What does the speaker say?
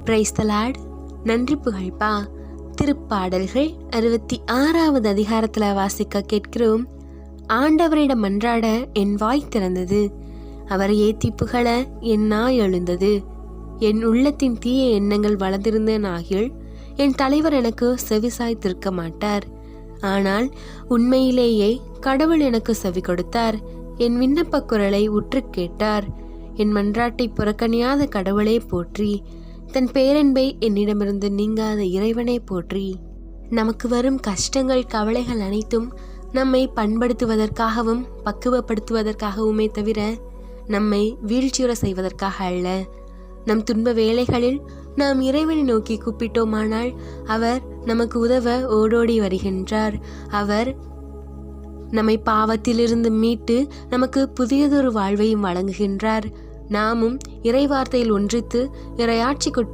Praise the Lord. நன்றி புகழ்பா. திருப்பாடல்கள் 66வது அதிகாரத்தில் வாசிக்க கேட்கிறோம். ஆண்டவரிடம் மன்றாட என் வாய் திறந்தது, அவரை ஏத்தி புகழ என் நாய் எழுந்தது. என் உள்ளத்தின் தீய எண்ணங்கள் வளர்ந்திருந்தேன் ஆகில் என் தலைவர் எனக்கு செவிசாய்த்திருக்க மாட்டார். ஆனால் உண்மையிலேயே கடவுள் எனக்கு செவி கொடுத்தார், என் விண்ணப்ப குரலை உற்று கேட்டார். என் மன்றாட்டை புறக்கணியாத கடவுளே போற்றி, தன் பேரன்பை என்னிடமிருந்து நீங்காத இறைவனை போற்றி. நமக்கு வரும் கஷ்டங்கள் கவலைகள் அனைத்தும் நம்மை பண்படுத்துவதற்காகவும் பக்குவப்படுத்துவதற்காகவுமே தவிர நம்மை வீழ்ச்சியுற செய்வதற்காக அல்ல. நம் துன்ப வேளைகளில் நாம் இறைவனை நோக்கி கூப்பிட்டோமானால் அவர் நமக்கு உதவ ஓடோடி வருகின்றார். அவர் நம்மை பாவத்திலிருந்து மீட்டு நமக்கு புதியதொரு வாழ்வையும் வழங்குகின்றார். நாமும் இறைவார்த்தையில் ஒன்றித்து இறையாட்சிக்குட்பட்டு